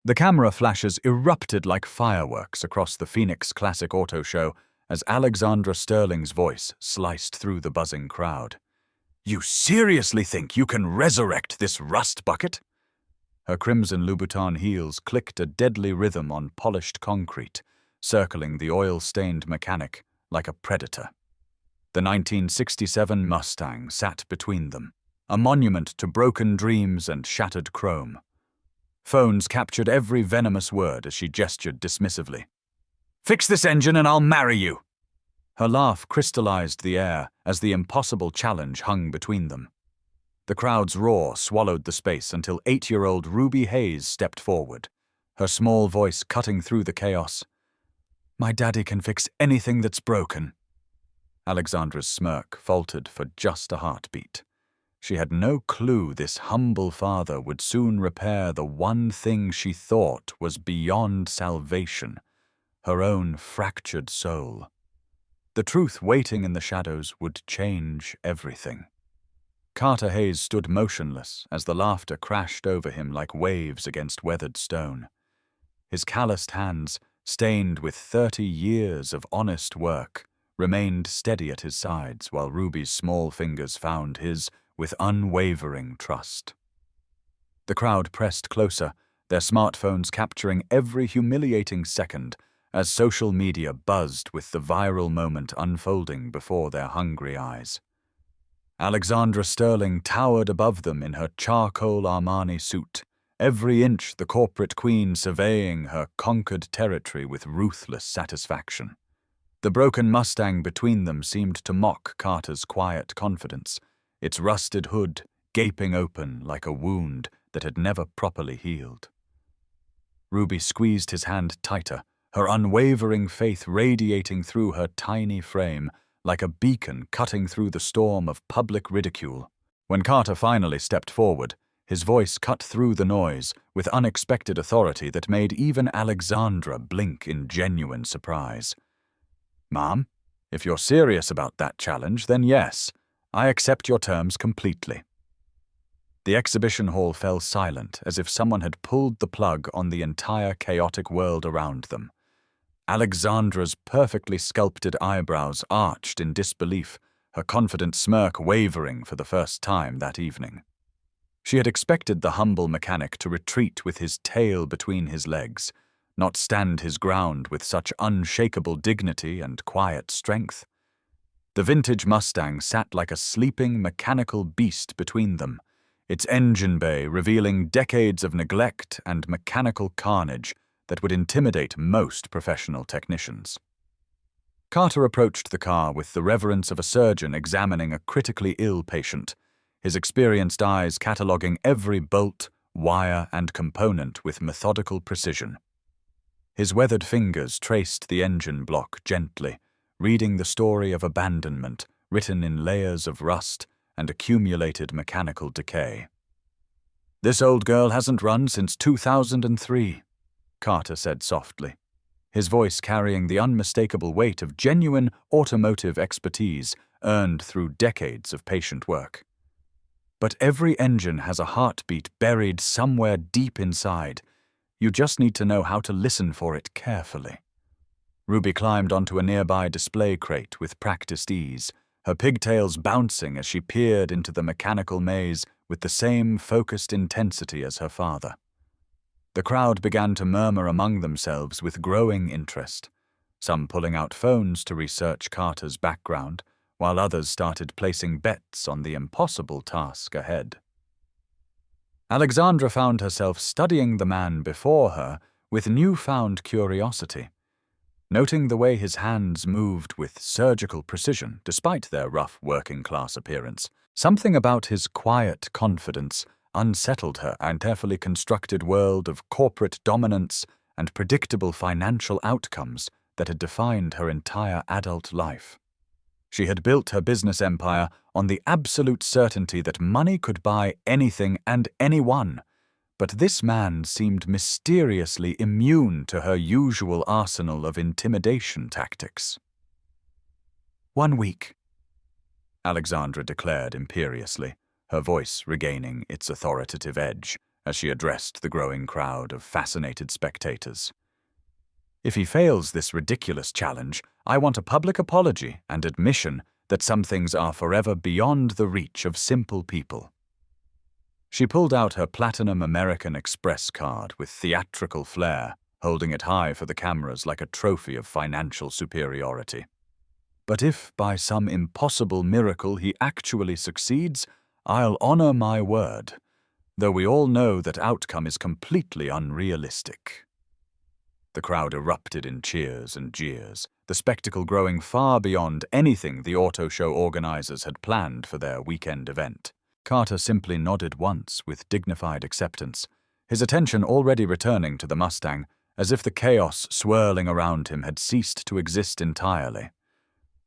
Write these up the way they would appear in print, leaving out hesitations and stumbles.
The camera flashes erupted like fireworks across the Phoenix Classic Auto Show as Alexandra Sterling's voice sliced through the buzzing crowd. "You seriously think you can resurrect this rust bucket?" Her crimson Louboutin heels clicked a deadly rhythm on polished concrete, circling the oil-stained mechanic like a predator. The 1967 Mustang sat between them, a monument to broken dreams and shattered chrome. Phones captured every venomous word as she gestured dismissively. "Fix this engine and I'll marry you!" Her laugh crystallized the air as the impossible challenge hung between them. The crowd's roar swallowed the space until 8-year-old Ruby Hayes stepped forward, her small voice cutting through the chaos. "My daddy can fix anything that's broken." Alexandra's smirk faltered for just a heartbeat. She had no clue this humble father would soon repair the one thing she thought was beyond salvation, her own fractured soul. The truth waiting in the shadows would change everything. Carter Hayes stood motionless as the laughter crashed over him like waves against weathered stone. His calloused hands, stained with 30 years of honest work, remained steady at his sides while Ruby's small fingers found his with unwavering trust. The crowd pressed closer, their smartphones capturing every humiliating second as social media buzzed with the viral moment unfolding before their hungry eyes. Alexandra Sterling towered above them in her charcoal Armani suit, every inch the corporate queen surveying her conquered territory with ruthless satisfaction. The broken Mustang between them seemed to mock Carter's quiet confidence, its rusted hood gaping open like a wound that had never properly healed. Ruby squeezed his hand tighter, her unwavering faith radiating through her tiny frame like a beacon cutting through the storm of public ridicule. When Carter finally stepped forward, his voice cut through the noise with unexpected authority that made even Alexandra blink in genuine surprise. "Ma'am, if you're serious about that challenge, then yes, I accept your terms completely." The exhibition hall fell silent as if someone had pulled the plug on the entire chaotic world around them. Alexandra's perfectly sculpted eyebrows arched in disbelief, her confident smirk wavering for the first time that evening. She had expected the humble mechanic to retreat with his tail between his legs, not stand his ground with such unshakable dignity and quiet strength. The vintage Mustang sat like a sleeping mechanical beast between them, its engine bay revealing decades of neglect and mechanical carnage that would intimidate most professional technicians. Carter approached the car with the reverence of a surgeon examining a critically ill patient, his experienced eyes cataloging every bolt, wire, and component with methodical precision. His weathered fingers traced the engine block gently, reading the story of abandonment written in layers of rust and accumulated mechanical decay. "This old girl hasn't run since 2003, Carter said softly, his voice carrying the unmistakable weight of genuine automotive expertise earned through decades of patient work. "But every engine has a heartbeat buried somewhere deep inside. You just need to know how to listen for it carefully." Ruby climbed onto a nearby display crate with practiced ease, her pigtails bouncing as she peered into the mechanical maze with the same focused intensity as her father. The crowd began to murmur among themselves with growing interest, some pulling out phones to research Carter's background, while others started placing bets on the impossible task ahead. Alexandra found herself studying the man before her with newfound curiosity. Noting the way his hands moved with surgical precision despite their rough working-class appearance, something about his quiet confidence unsettled her and carefully constructed world of corporate dominance and predictable financial outcomes that had defined her entire adult life. She had built her business empire on the absolute certainty that money could buy anything and anyone, but this man seemed mysteriously immune to her usual arsenal of intimidation tactics. "1 week," Alexandra declared imperiously, her voice regaining its authoritative edge, as she addressed the growing crowd of fascinated spectators. "If he fails this ridiculous challenge, I want a public apology and admission that some things are forever beyond the reach of simple people." She pulled out her Platinum American Express card with theatrical flair, holding it high for the cameras like a trophy of financial superiority. "But if, by some impossible miracle, he actually succeeds, I'll honor my word, though we all know that outcome is completely unrealistic." The crowd erupted in cheers and jeers, the spectacle growing far beyond anything the auto show organizers had planned for their weekend event. Carter simply nodded once with dignified acceptance, his attention already returning to the Mustang, as if the chaos swirling around him had ceased to exist entirely.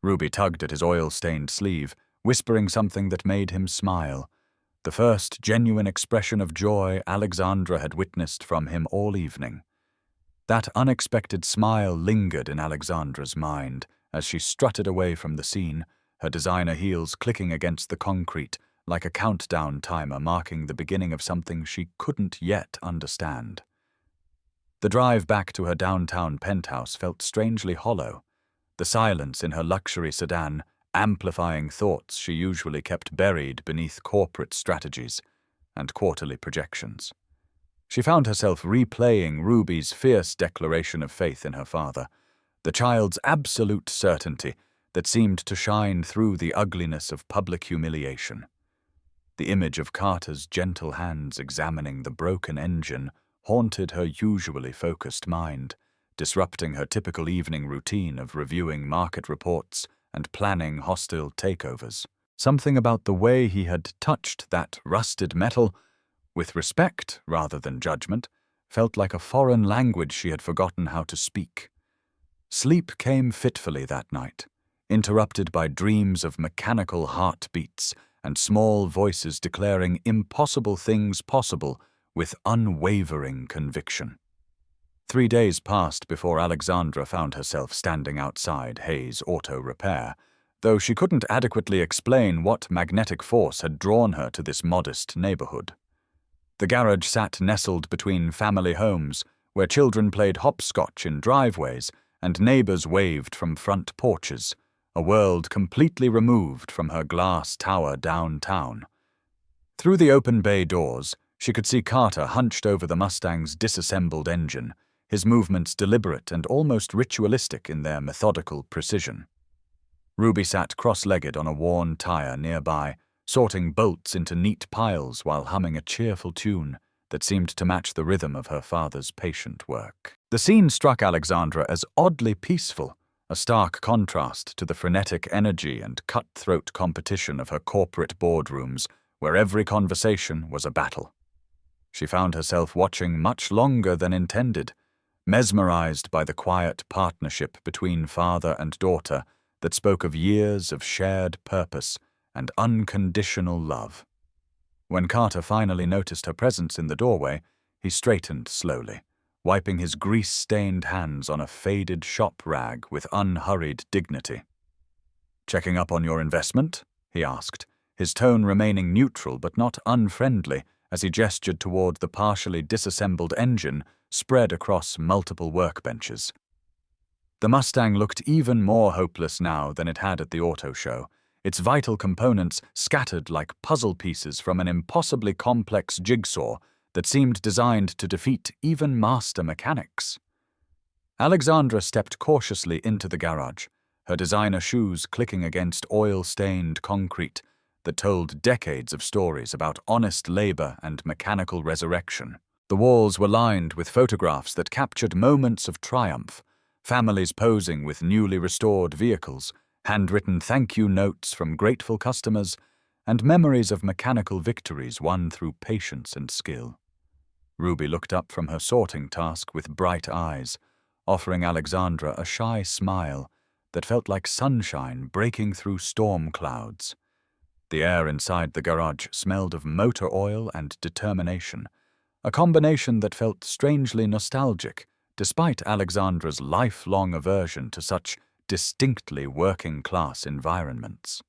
Ruby tugged at his oil-stained sleeve, whispering something that made him smile, the first genuine expression of joy Alexandra had witnessed from him all evening. That unexpected smile lingered in Alexandra's mind as she strutted away from the scene, her designer heels clicking against the concrete like a countdown timer marking the beginning of something she couldn't yet understand. The drive back to her downtown penthouse felt strangely hollow, the silence in her luxury sedan amplifying thoughts she usually kept buried beneath corporate strategies and quarterly projections. She found herself replaying Ruby's fierce declaration of faith in her father, the child's absolute certainty that seemed to shine through the ugliness of public humiliation. The image of Carter's gentle hands examining the broken engine haunted her usually focused mind, disrupting her typical evening routine of reviewing market reports and planning hostile takeovers. Something about the way he had touched that rusted metal, with respect rather than judgment, felt like a foreign language she had forgotten how to speak. Sleep came fitfully that night, interrupted by dreams of mechanical heartbeats and small voices declaring impossible things possible with unwavering conviction. 3 days passed before Alexandra found herself standing outside Hayes Auto Repair, though she couldn't adequately explain what magnetic force had drawn her to this modest neighborhood. The garage sat nestled between family homes, where children played hopscotch in driveways and neighbors waved from front porches, a world completely removed from her glass tower downtown. Through the open bay doors, she could see Carter hunched over the Mustang's disassembled engine, his movements deliberate and almost ritualistic in their methodical precision. Ruby sat cross-legged on a worn tire nearby, sorting bolts into neat piles while humming a cheerful tune that seemed to match the rhythm of her father's patient work. The scene struck Alexandra as oddly peaceful, a stark contrast to the frenetic energy and cutthroat competition of her corporate boardrooms, where every conversation was a battle. She found herself watching much longer than intended, mesmerized by the quiet partnership between father and daughter that spoke of years of shared purpose and unconditional love. When Carter finally noticed her presence in the doorway, he straightened slowly, wiping his grease-stained hands on a faded shop rag with unhurried dignity. "Checking up on your investment?" he asked, his tone remaining neutral but not unfriendly as he gestured toward the partially disassembled engine spread across multiple workbenches. The Mustang looked even more hopeless now than it had at the auto show, its vital components scattered like puzzle pieces from an impossibly complex jigsaw that seemed designed to defeat even master mechanics. Alexandra stepped cautiously into the garage, her designer shoes clicking against oil-stained concrete that told decades of stories about honest labor and mechanical resurrection. The walls were lined with photographs that captured moments of triumph, families posing with newly restored vehicles, handwritten thank-you notes from grateful customers, and memories of mechanical victories won through patience and skill. Ruby looked up from her sorting task with bright eyes, offering Alexandra a shy smile that felt like sunshine breaking through storm clouds. The air inside the garage smelled of motor oil and determination, a combination that felt strangely nostalgic, despite Alexandra's lifelong aversion to such distinctly working-class environments.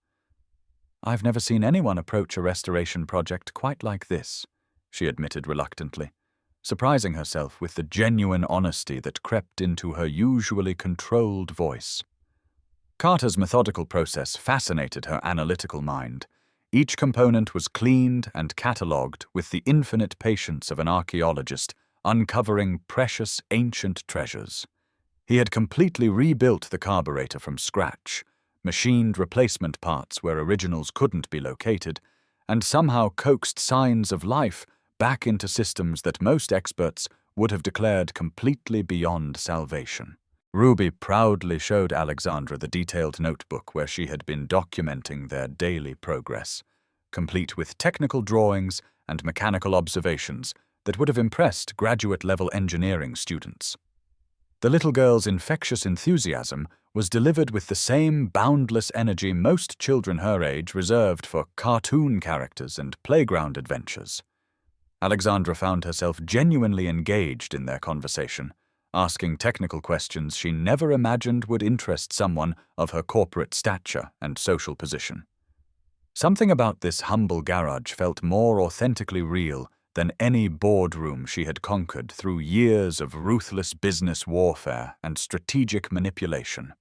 "I've never seen anyone approach a restoration project quite like this," she admitted reluctantly, surprising herself with the genuine honesty that crept into her usually controlled voice. Carter's methodical process fascinated her analytical mind. Each component was cleaned and catalogued with the infinite patience of an archaeologist uncovering precious ancient treasures. He had completely rebuilt the carburetor from scratch, machined replacement parts where originals couldn't be located, and somehow coaxed signs of life back into systems that most experts would have declared completely beyond salvation. Ruby proudly showed Alexandra the detailed notebook where she had been documenting their daily progress, complete with technical drawings and mechanical observations that would have impressed graduate-level engineering students. The little girl's infectious enthusiasm was delivered with the same boundless energy most children her age reserved for cartoon characters and playground adventures. Alexandra found herself genuinely engaged in their conversation, asking technical questions she never imagined would interest someone of her corporate stature and social position. Something about this humble garage felt more authentically real than any boardroom she had conquered through years of ruthless business warfare and strategic manipulation.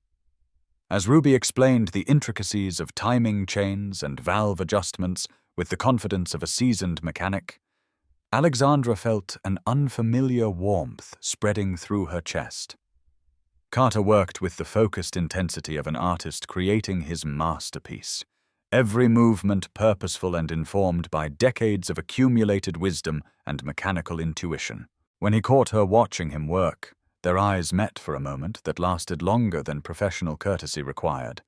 As Ruby explained the intricacies of timing chains and valve adjustments with the confidence of a seasoned mechanic, Alexandra felt an unfamiliar warmth spreading through her chest. Carter worked with the focused intensity of an artist creating his masterpiece, every movement purposeful and informed by decades of accumulated wisdom and mechanical intuition. When he caught her watching him work, their eyes met for a moment that lasted longer than professional courtesy required,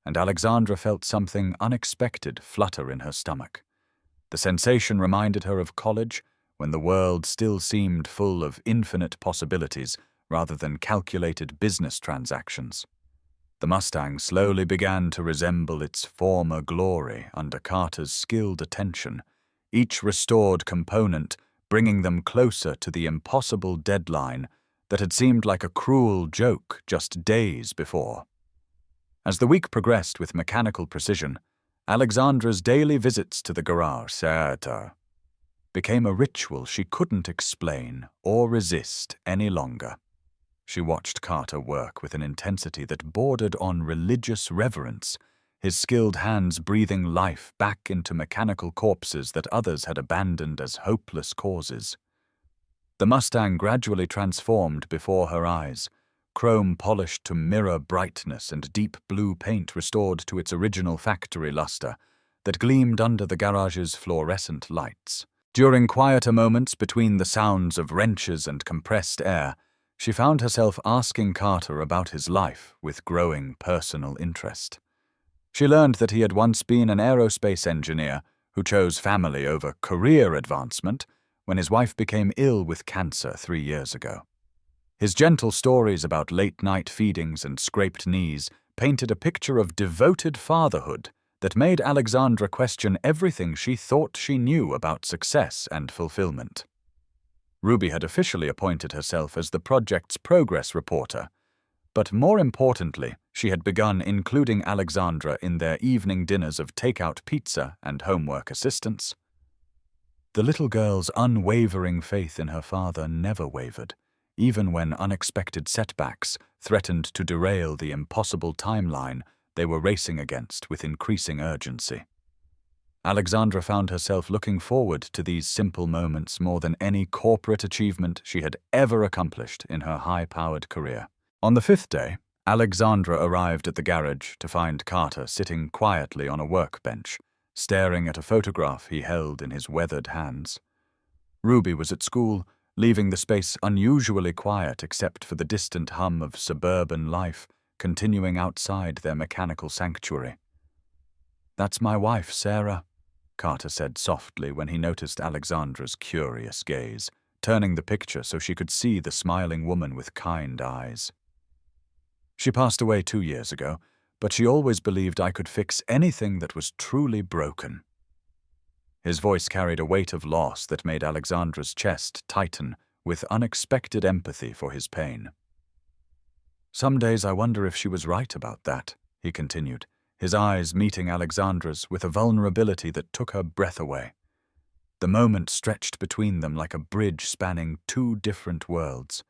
and Alexandra felt something unexpected flutter in her stomach. The sensation reminded her of college, when the world still seemed full of infinite possibilities rather than calculated business transactions. The Mustang slowly began to resemble its former glory under Carter's skilled attention, each restored component bringing them closer to the impossible deadline that had seemed like a cruel joke just days before. As the week progressed with mechanical precision, Alexandra's daily visits to the garage became a ritual she couldn't explain or resist any longer. She watched Carter work with an intensity that bordered on religious reverence, his skilled hands breathing life back into mechanical corpses that others had abandoned as hopeless causes. The Mustang gradually transformed before her eyes, chrome polished to mirror brightness and deep blue paint restored to its original factory luster that gleamed under the garage's fluorescent lights. During quieter moments between the sounds of wrenches and compressed air, she found herself asking Carter about his life with growing personal interest. She learned that he had once been an aerospace engineer who chose family over career advancement when his wife became ill with cancer 3 years ago. His gentle stories about late-night feedings and scraped knees painted a picture of devoted fatherhood that made Alexandra question everything she thought she knew about success and fulfillment. Ruby had officially appointed herself as the project's progress reporter, but more importantly, she had begun including Alexandra in their evening dinners of takeout pizza and homework assistance. The little girl's unwavering faith in her father never wavered, even when unexpected setbacks threatened to derail the impossible timeline they were racing against with increasing urgency. Alexandra found herself looking forward to these simple moments more than any corporate achievement she had ever accomplished in her high-powered career. On the 5th day, Alexandra arrived at the garage to find Carter sitting quietly on a workbench, staring at a photograph he held in his weathered hands. Ruby was at school, leaving the space unusually quiet except for the distant hum of suburban life continuing outside their mechanical sanctuary. "That's my wife, Sarah," Carter said softly when he noticed Alexandra's curious gaze, turning the picture so she could see the smiling woman with kind eyes. "She passed away 2 years ago, but she always believed I could fix anything that was truly broken." His voice carried a weight of loss that made Alexandra's chest tighten with unexpected empathy for his pain. "Some days I wonder if she was right about that," he continued, his eyes meeting Alexandra's with a vulnerability that took her breath away. The moment stretched between them like a bridge spanning two different worlds,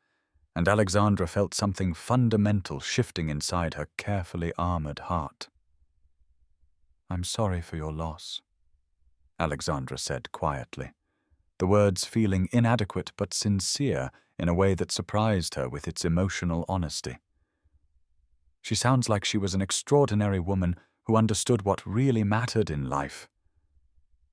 and Alexandra felt something fundamental shifting inside her carefully armored heart. "I'm sorry for your loss," Alexandra said quietly, the words feeling inadequate but sincere in a way that surprised her with its emotional honesty. She sounds like she was an extraordinary woman who understood what really mattered in life.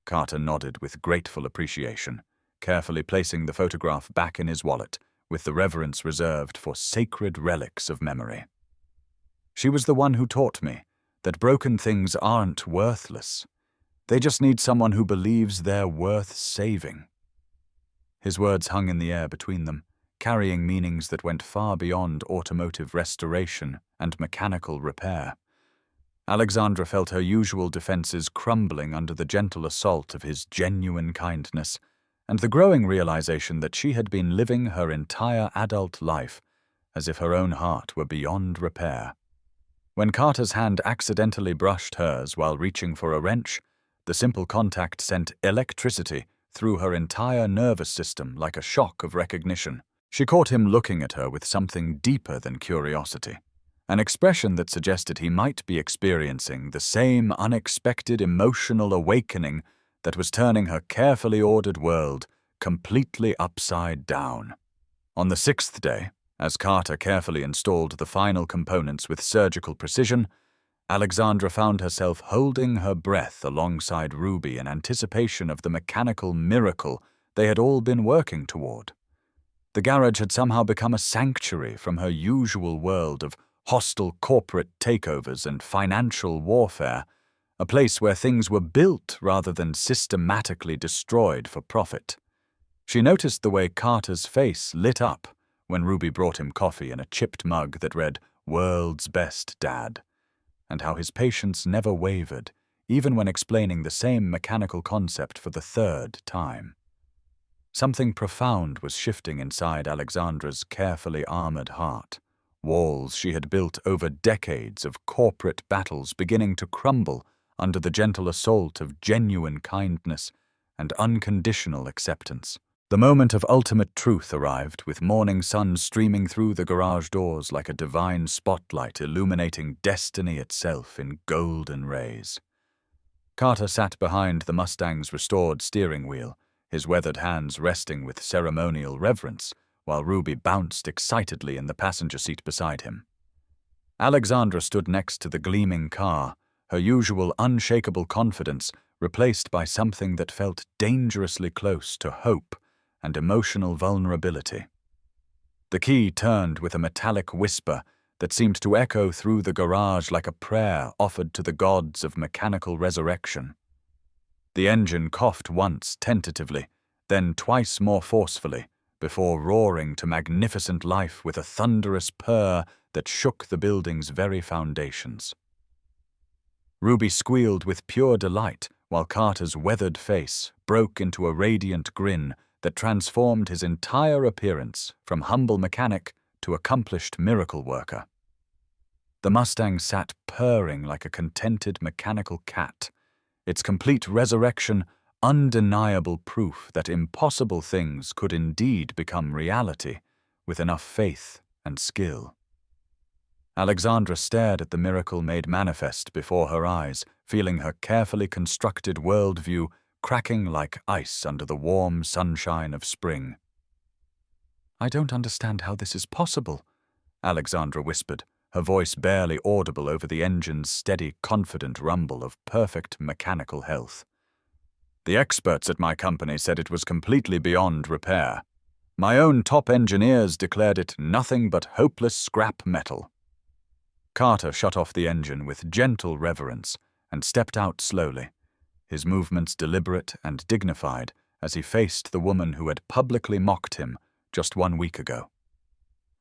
Carter nodded with grateful appreciation, carefully placing the photograph back in his wallet with the reverence reserved for sacred relics of memory. "She was the one who taught me that broken things aren't worthless. They just need someone who believes they're worth saving." His words hung in the air between them, carrying meanings that went far beyond automotive restoration and mechanical repair. Alexandra felt her usual defenses crumbling under the gentle assault of his genuine kindness, and the growing realization that she had been living her entire adult life as if her own heart were beyond repair. When Carter's hand accidentally brushed hers while reaching for a wrench, the simple contact sent electricity through her entire nervous system like a shock of recognition. She caught him looking at her with something deeper than curiosity, an expression that suggested he might be experiencing the same unexpected emotional awakening that was turning her carefully ordered world completely upside down. On the sixth day, as Carter carefully installed the final components with surgical precision, Alexandra found herself holding her breath alongside Ruby in anticipation of the mechanical miracle they had all been working toward. The garage had somehow become a sanctuary from her usual world of hostile corporate takeovers and financial warfare, a place where things were built rather than systematically destroyed for profit. She noticed the way Carter's face lit up when Ruby brought him coffee in a chipped mug that read, "World's Best Dad," and how his patience never wavered, even when explaining the same mechanical concept for the third time. Something profound was shifting inside Alexandra's carefully armored heart, walls she had built over decades of corporate battles beginning to crumble under the gentle assault of genuine kindness and unconditional acceptance. The moment of ultimate truth arrived, with morning sun streaming through the garage doors like a divine spotlight illuminating destiny itself in golden rays. Carter sat behind the Mustang's restored steering wheel, his weathered hands resting with ceremonial reverence, while Ruby bounced excitedly in the passenger seat beside him. Alexandra stood next to the gleaming car, her usual unshakable confidence replaced by something that felt dangerously close to hope and emotional vulnerability. The key turned with a metallic whisper that seemed to echo through the garage like a prayer offered to the gods of mechanical resurrection. The engine coughed once tentatively, then twice more forcefully, before roaring to magnificent life with a thunderous purr that shook the building's very foundations. Ruby squealed with pure delight, while Carter's weathered face broke into a radiant grin that transformed his entire appearance from humble mechanic to accomplished miracle worker. The Mustang sat purring like a contented mechanical cat, its complete resurrection undeniable proof that impossible things could indeed become reality with enough faith and skill. Alexandra stared at the miracle made manifest before her eyes, feeling her carefully constructed worldview cracking like ice under the warm sunshine of spring. "I don't understand how this is possible," Alexandra whispered, her voice barely audible over the engine's steady, confident rumble of perfect mechanical health. "The experts at my company said it was completely beyond repair. My own top engineers declared it nothing but hopeless scrap metal." Carter shut off the engine with gentle reverence and stepped out slowly, his movements deliberate and dignified as he faced the woman who had publicly mocked him just 1 week ago.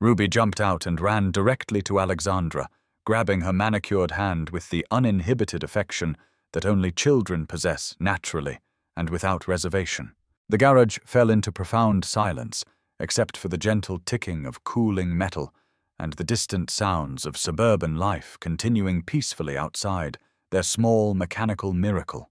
Ruby jumped out and ran directly to Alexandra, grabbing her manicured hand with the uninhibited affection that only children possess naturally and without reservation. The garage fell into profound silence, except for the gentle ticking of cooling metal and the distant sounds of suburban life continuing peacefully outside, their small mechanical miracle.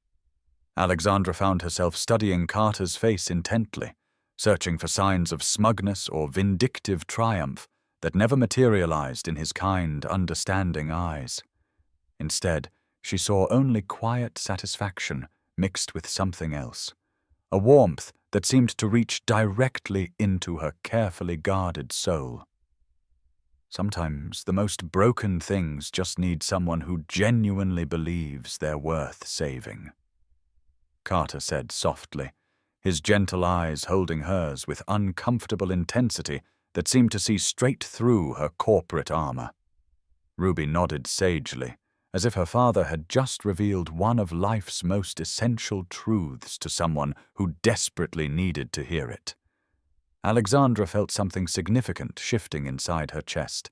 Alexandra found herself studying Carter's face intently, searching for signs of smugness or vindictive triumph that never materialized in his kind, understanding eyes. Instead, she saw only quiet satisfaction mixed with something else, a warmth that seemed to reach directly into her carefully guarded soul. Sometimes the most broken things just need someone who genuinely believes they're worth saving, Carter said softly, his gentle eyes holding hers with uncomfortable intensity that seemed to see straight through her corporate armor. Ruby nodded sagely, as if her father had just revealed one of life's most essential truths to someone who desperately needed to hear it. Alexandra felt something significant shifting inside her chest,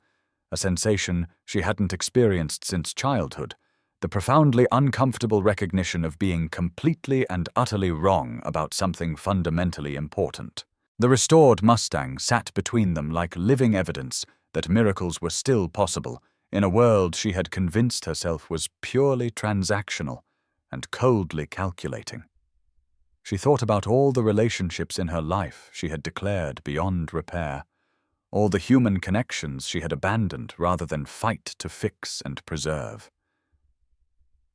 a sensation she hadn't experienced since childhood, the profoundly uncomfortable recognition of being completely and utterly wrong about something fundamentally important. The restored Mustang sat between them like living evidence that miracles were still possible in a world she had convinced herself was purely transactional and coldly calculating. She thought about all the relationships in her life she had declared beyond repair, all the human connections she had abandoned rather than fight to fix and preserve.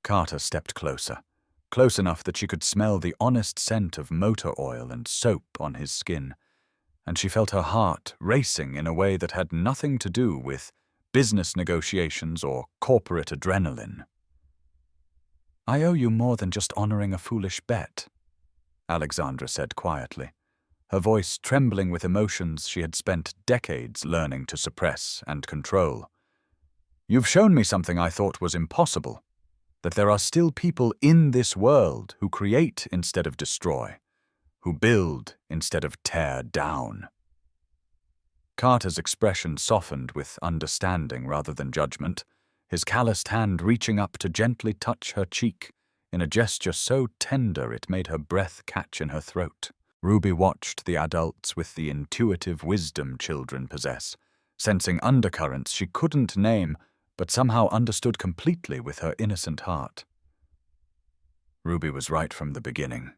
Carter stepped closer, close enough that she could smell the honest scent of motor oil and soap on his skin, and she felt her heart racing in a way that had nothing to do with business negotiations or corporate adrenaline. "I owe you more than just honoring a foolish bet," Alexandra said quietly, her voice trembling with emotions she had spent decades learning to suppress and control. "You've shown me something I thought was impossible, that there are still people in this world who create instead of destroy, who build instead of tear down." Carter's expression softened with understanding rather than judgment, his calloused hand reaching up to gently touch her cheek in a gesture so tender it made her breath catch in her throat. Ruby watched the adults with the intuitive wisdom children possess, sensing undercurrents she couldn't name but somehow understood completely with her innocent heart. "Ruby was right from the beginning,"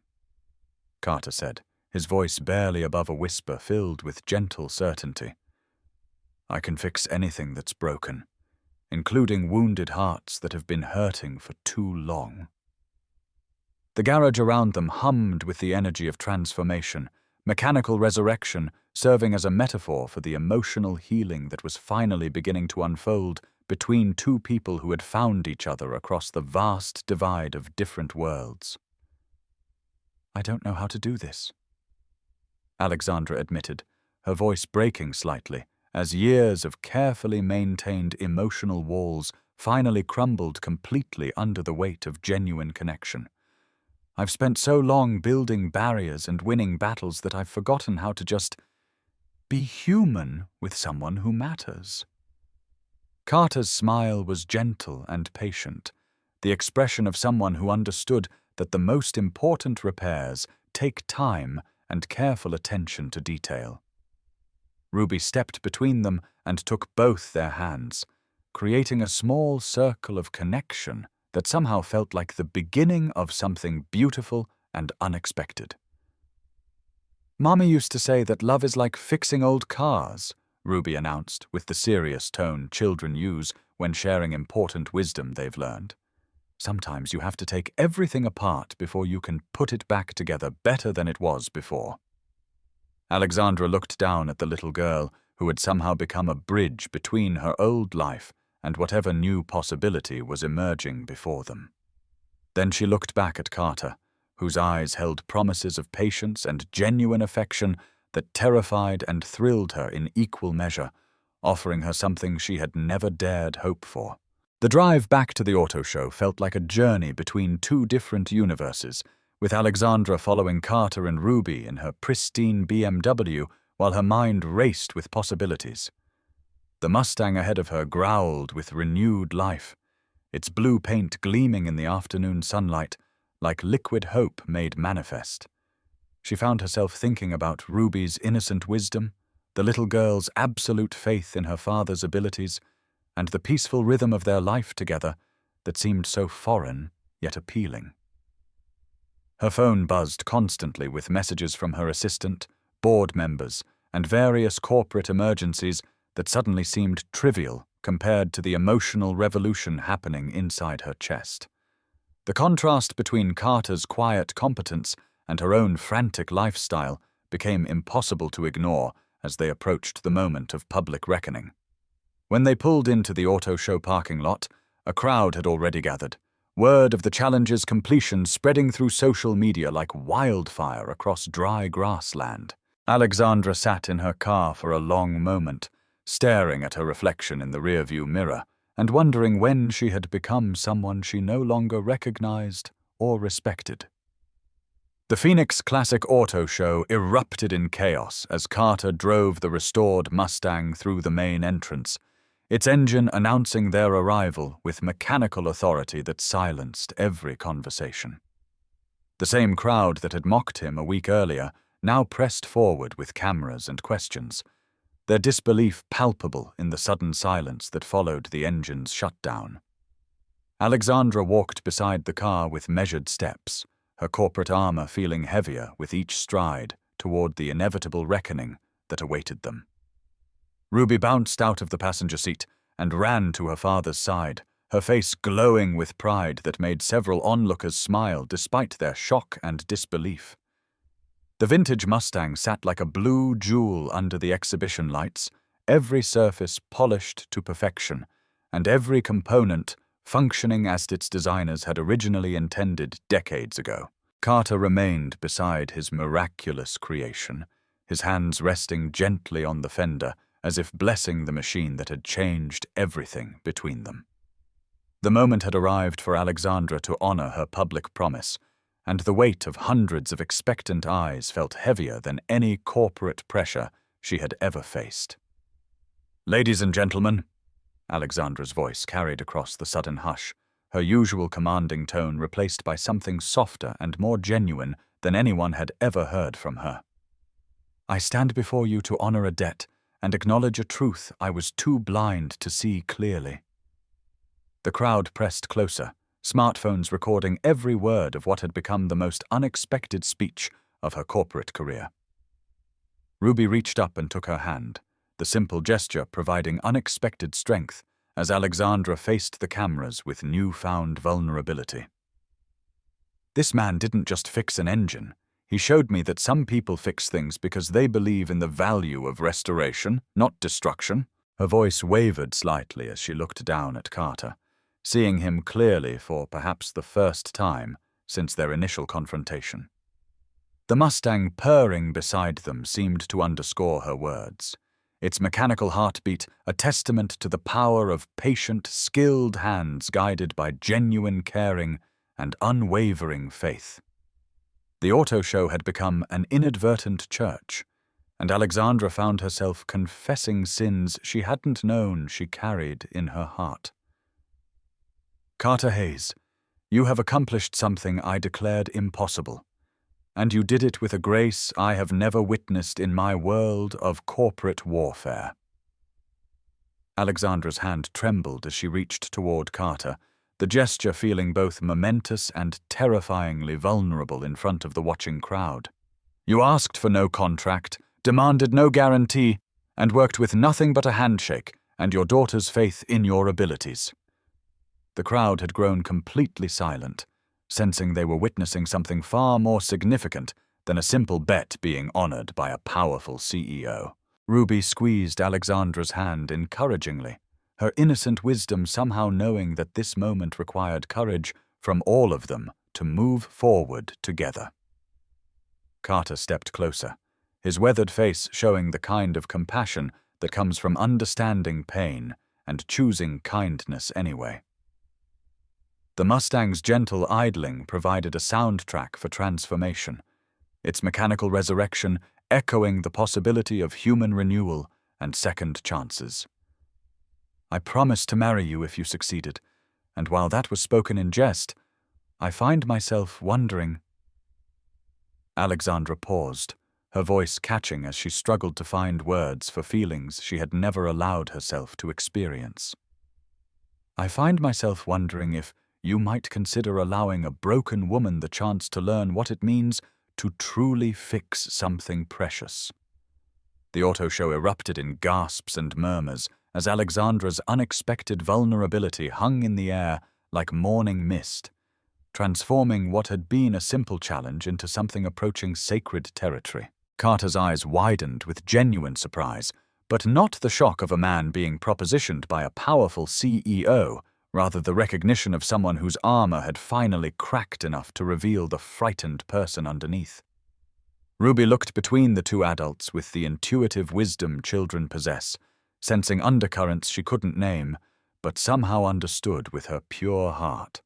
Carter said, his voice barely above a whisper filled with gentle certainty. "I can fix anything that's broken, including wounded hearts that have been hurting for too long." The garage around them hummed with the energy of transformation, mechanical resurrection serving as a metaphor for the emotional healing that was finally beginning to unfold between two people who had found each other across the vast divide of different worlds. "I don't know how to do this," Alexandra admitted, her voice breaking slightly as years of carefully maintained emotional walls finally crumbled completely under the weight of genuine connection. "I've spent so long building barriers and winning battles that I've forgotten how to just be human with someone who matters." Carter's smile was gentle and patient, the expression of someone who understood that the most important repairs take time and careful attention to detail. Ruby stepped between them and took both their hands, creating a small circle of connection that somehow felt like the beginning of something beautiful and unexpected. "Mommy used to say that love is like fixing old cars," Ruby announced with the serious tone children use when sharing important wisdom they've learned. "Sometimes you have to take everything apart before you can put it back together better than it was before." Alexandra looked down at the little girl who had somehow become a bridge between her old life and whatever new possibility was emerging before them. Then she looked back at Carter, whose eyes held promises of patience and genuine affection that terrified and thrilled her in equal measure, offering her something she had never dared hope for. The drive back to the auto show felt like a journey between two different universes, with Alexandra following Carter and Ruby in her pristine BMW while her mind raced with possibilities. The Mustang ahead of her growled with renewed life, its blue paint gleaming in the afternoon sunlight like liquid hope made manifest. She found herself thinking about Ruby's innocent wisdom, the little girl's absolute faith in her father's abilities, and the peaceful rhythm of their life together that seemed so foreign yet appealing. Her phone buzzed constantly with messages from her assistant, board members, and various corporate emergencies that suddenly seemed trivial compared to the emotional revolution happening inside her chest. The contrast between Carter's quiet competence and her own frantic lifestyle became impossible to ignore as they approached the moment of public reckoning. When they pulled into the auto show parking lot, a crowd had already gathered, word of the challenge's completion spreading through social media like wildfire across dry grassland. Alexandra sat in her car for a long moment, staring at her reflection in the rearview mirror and wondering when she had become someone she no longer recognized or respected. The Phoenix Classic Auto Show erupted in chaos as Carter drove the restored Mustang through the main entrance, its engine announcing their arrival with mechanical authority that silenced every conversation. The same crowd that had mocked him a week earlier now pressed forward with cameras and questions, their disbelief palpable in the sudden silence that followed the engine's shutdown. Alexandra walked beside the car with measured steps, her corporate armor feeling heavier with each stride toward the inevitable reckoning that awaited them. Ruby bounced out of the passenger seat and ran to her father's side, her face glowing with pride that made several onlookers smile despite their shock and disbelief. The vintage Mustang sat like a blue jewel under the exhibition lights, every surface polished to perfection, and every component functioning as its designers had originally intended decades ago. Carter remained beside his miraculous creation, his hands resting gently on the fender as if blessing the machine that had changed everything between them. The moment had arrived for Alexandra to honor her public promise, and the weight of hundreds of expectant eyes felt heavier than any corporate pressure she had ever faced. "Ladies and gentlemen," Alexandra's voice carried across the sudden hush, her usual commanding tone replaced by something softer and more genuine than anyone had ever heard from her. "I stand before you to honor a debt and acknowledge a truth I was too blind to see clearly." The crowd pressed closer, smartphones recording every word of what had become the most unexpected speech of her corporate career. Ruby reached up and took her hand, the simple gesture providing unexpected strength as Alexandra faced the cameras with newfound vulnerability. "This man didn't just fix an engine. He showed me that some people fix things because they believe in the value of restoration, not destruction." Her voice wavered slightly as she looked down at Carter, seeing him clearly for perhaps the first time since their initial confrontation. The Mustang purring beside them seemed to underscore her words, its mechanical heartbeat a testament to the power of patient, skilled hands guided by genuine caring and unwavering faith. The auto show had become an inadvertent church, and Alexandra found herself confessing sins she hadn't known she carried in her heart. "Carter Hayes, you have accomplished something I declared impossible, and you did it with a grace I have never witnessed in my world of corporate warfare." Alexandra's hand trembled as she reached toward Carter, the gesture feeling both momentous and terrifyingly vulnerable in front of the watching crowd. "You asked for no contract, demanded no guarantee, and worked with nothing but a handshake and your daughter's faith in your abilities." The crowd had grown completely silent, sensing they were witnessing something far more significant than a simple bet being honored by a powerful CEO. Ruby squeezed Alexandra's hand encouragingly, her innocent wisdom somehow knowing that this moment required courage from all of them to move forward together. Carter stepped closer, his weathered face showing the kind of compassion that comes from understanding pain and choosing kindness anyway. The Mustang's gentle idling provided a soundtrack for transformation, its mechanical resurrection echoing the possibility of human renewal and second chances. "I promised to marry you if you succeeded, and while that was spoken in jest, I find myself wondering—" Alexandra paused, her voice catching as she struggled to find words for feelings she had never allowed herself to experience. "I find myself wondering if you might consider allowing a broken woman the chance to learn what it means to truly fix something precious." The auto show erupted in gasps and murmurs as Alexandra's unexpected vulnerability hung in the air like morning mist, transforming what had been a simple challenge into something approaching sacred territory. Carter's eyes widened with genuine surprise, but not the shock of a man being propositioned by a powerful CEO, rather the recognition of someone whose armor had finally cracked enough to reveal the frightened person underneath. Ruby looked between the two adults with the intuitive wisdom children possess, sensing undercurrents she couldn't name, but somehow understood with her pure heart.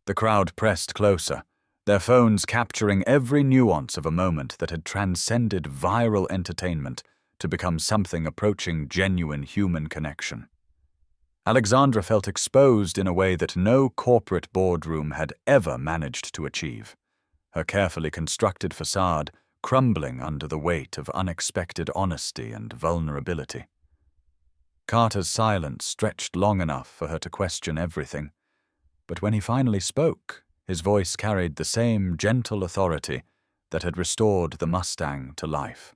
The crowd pressed closer, their phones capturing every nuance of a moment that had transcended viral entertainment to become something approaching genuine human connection. Alexandra felt exposed in a way that no corporate boardroom had ever managed to achieve, her carefully constructed facade crumbling under the weight of unexpected honesty and vulnerability. Carter's silence stretched long enough for her to question everything, but when he finally spoke, his voice carried the same gentle authority that had restored the Mustang to life.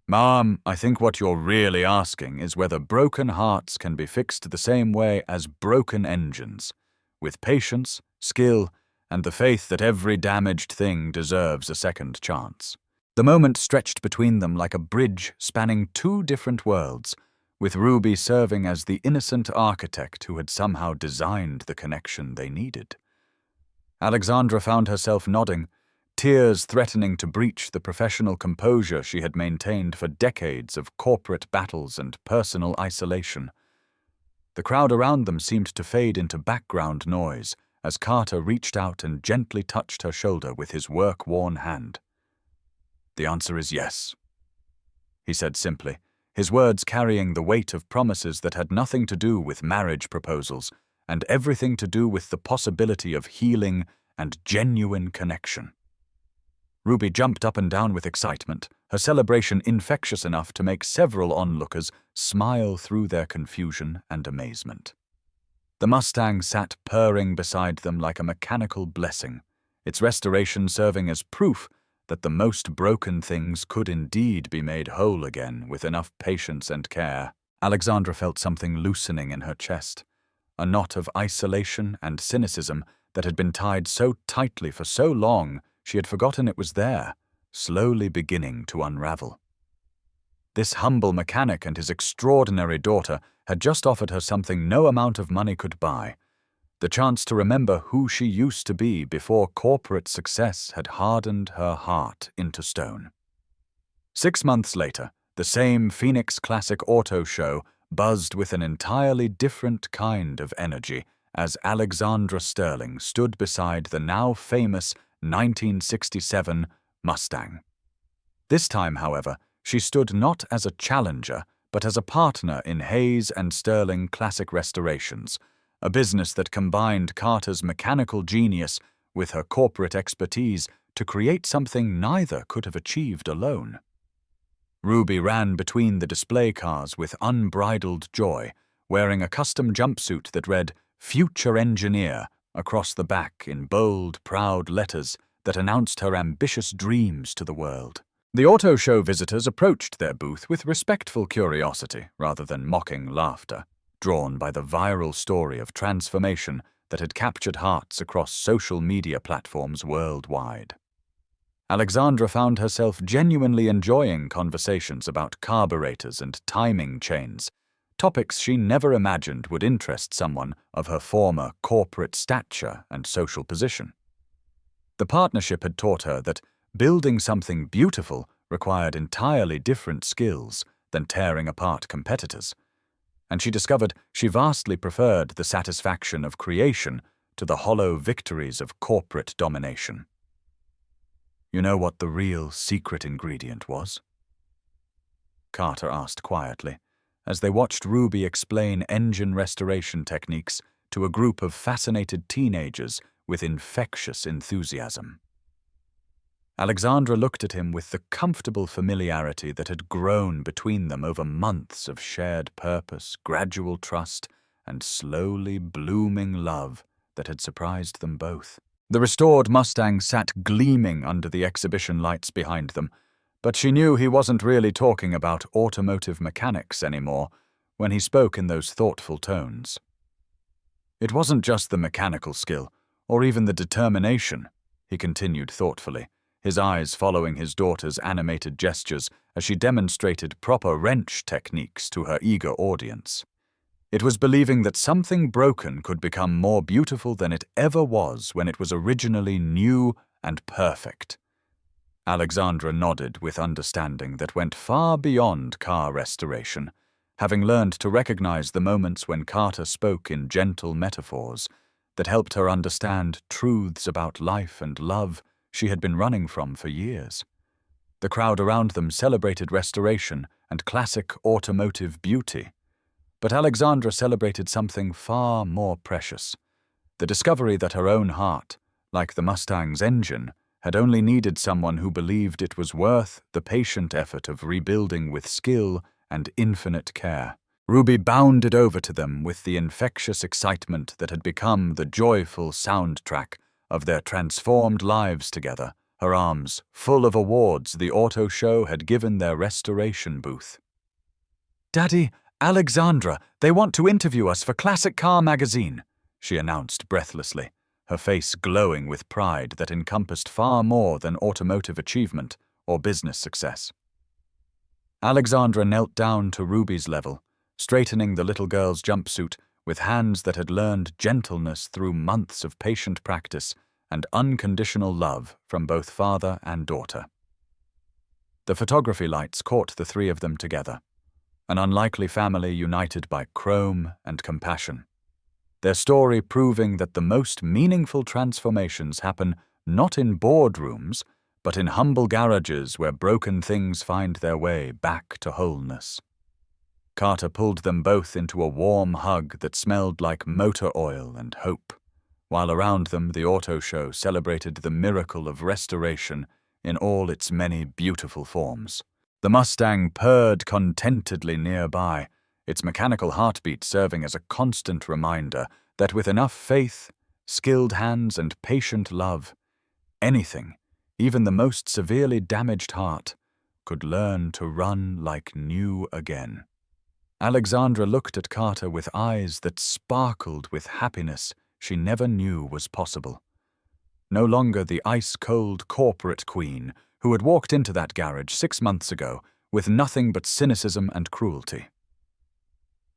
"Mom, I think what you're really asking is whether broken hearts can be fixed the same way as broken engines, with patience, skill, and the faith that every damaged thing deserves a second chance." The moment stretched between them like a bridge spanning two different worlds, with Ruby serving as the innocent architect who had somehow designed the connection they needed. Alexandra found herself nodding, tears threatening to breach the professional composure she had maintained for decades of corporate battles and personal isolation. The crowd around them seemed to fade into background noise as Carter reached out and gently touched her shoulder with his work-worn hand. "The answer is yes," he said simply, his words carrying the weight of promises that had nothing to do with marriage proposals and everything to do with the possibility of healing and genuine connection. Ruby jumped up and down with excitement, her celebration infectious enough to make several onlookers smile through their confusion and amazement. The Mustang sat purring beside them like a mechanical blessing, its restoration serving as proof that the most broken things could indeed be made whole again with enough patience and care. Alexandra felt something loosening in her chest, a knot of isolation and cynicism that had been tied so tightly for so long she had forgotten it was there, slowly beginning to unravel. This humble mechanic and his extraordinary daughter had just offered her something no amount of money could buy, the chance to remember who she used to be before corporate success had hardened her heart into stone. 6 months later, the same Phoenix Classic Auto Show buzzed with an entirely different kind of energy as Alexandra Sterling stood beside the now famous 1967 Mustang. This time, however, she stood not as a challenger, but as a partner in Hayes and Sterling Classic Restorations, a business that combined Carter's mechanical genius with her corporate expertise to create something neither could have achieved alone. Ruby ran between the display cars with unbridled joy, wearing a custom jumpsuit that read "Future Engineer" across the back in bold, proud letters that announced her ambitious dreams to the world. The auto show visitors approached their booth with respectful curiosity rather than mocking laughter, drawn by the viral story of transformation that had captured hearts across social media platforms worldwide. Alexandra found herself genuinely enjoying conversations about carburetors and timing chains, topics she never imagined would interest someone of her former corporate stature and social position. The partnership had taught her that building something beautiful required entirely different skills than tearing apart competitors, and she discovered she vastly preferred the satisfaction of creation to the hollow victories of corporate domination. "You know what the real secret ingredient was?" Carter asked quietly, as they watched Ruby explain engine restoration techniques to a group of fascinated teenagers with infectious enthusiasm. Alexandra looked at him with the comfortable familiarity that had grown between them over months of shared purpose, gradual trust, and slowly blooming love that had surprised them both. The restored Mustang sat gleaming under the exhibition lights behind them, but she knew he wasn't really talking about automotive mechanics anymore when he spoke in those thoughtful tones. It wasn't just the mechanical skill, or even the determination, he continued thoughtfully, his eyes following his daughter's animated gestures as she demonstrated proper wrench techniques to her eager audience. It was believing that something broken could become more beautiful than it ever was when it was originally new and perfect. Alexandra nodded with understanding that went far beyond car restoration, having learned to recognize the moments when Carter spoke in gentle metaphors that helped her understand truths about life and love she had been running from for years. The crowd around them celebrated restoration and classic automotive beauty, but Alexandra celebrated something far more precious, the discovery that her own heart, like the Mustang's engine, had only needed someone who believed it was worth the patient effort of rebuilding with skill and infinite care. Ruby bounded over to them with the infectious excitement that had become the joyful soundtrack of their transformed lives together, her arms full of awards the auto show had given their restoration booth. "Daddy, Alexandra, they want to interview us for Classic Car magazine," she announced breathlessly, her face glowing with pride that encompassed far more than automotive achievement or business success. Alexandra knelt down to Ruby's level, straightening the little girl's jumpsuit with hands that had learned gentleness through months of patient practice and unconditional love from both father and daughter. The photography lights caught the three of them together, an unlikely family united by chrome and compassion. Their story proving that the most meaningful transformations happen not in boardrooms, but in humble garages where broken things find their way back to wholeness. Carter pulled them both into a warm hug that smelled like motor oil and hope, while around them the auto show celebrated the miracle of restoration in all its many beautiful forms. The Mustang purred contentedly nearby, its mechanical heartbeat serving as a constant reminder that with enough faith, skilled hands, and patient love, anything, even the most severely damaged heart, could learn to run like new again. Alexandra looked at Carter with eyes that sparkled with happiness she never knew was possible. No longer the ice-cold corporate queen who had walked into that garage 6 months ago with nothing but cynicism and cruelty.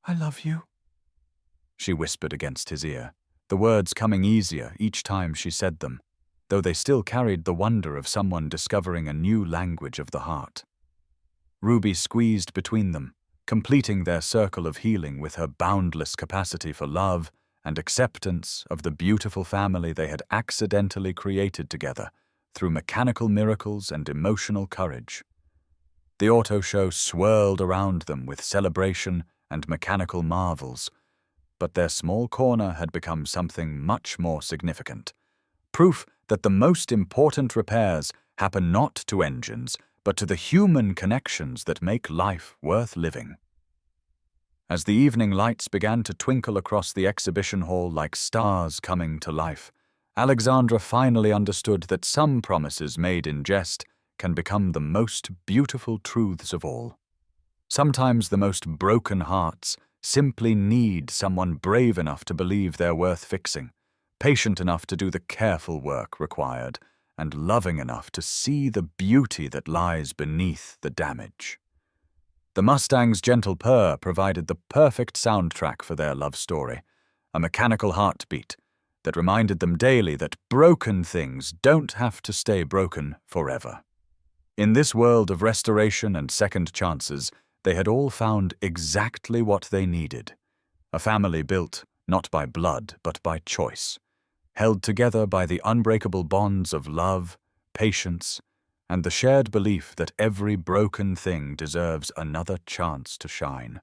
"I love you," she whispered against his ear, the words coming easier each time she said them, though they still carried the wonder of someone discovering a new language of the heart. Ruby squeezed between them, completing their circle of healing with her boundless capacity for love and acceptance of the beautiful family they had accidentally created together through mechanical miracles and emotional courage. The auto show swirled around them with celebration and mechanical marvels, but their small corner had become something much more significant. Proof that the most important repairs happen not to engines, but to the human connections that make life worth living. As the evening lights began to twinkle across the exhibition hall like stars coming to life, Alexandra finally understood that some promises made in jest can become the most beautiful truths of all. Sometimes the most broken hearts simply need someone brave enough to believe they're worth fixing, patient enough to do the careful work required, and loving enough to see the beauty that lies beneath the damage. The Mustang's gentle purr provided the perfect soundtrack for their love story, a mechanical heartbeat that reminded them daily that broken things don't have to stay broken forever. In this world of restoration and second chances, they had all found exactly what they needed, a family built not by blood but by choice, held together by the unbreakable bonds of love, patience, and the shared belief that every broken thing deserves another chance to shine.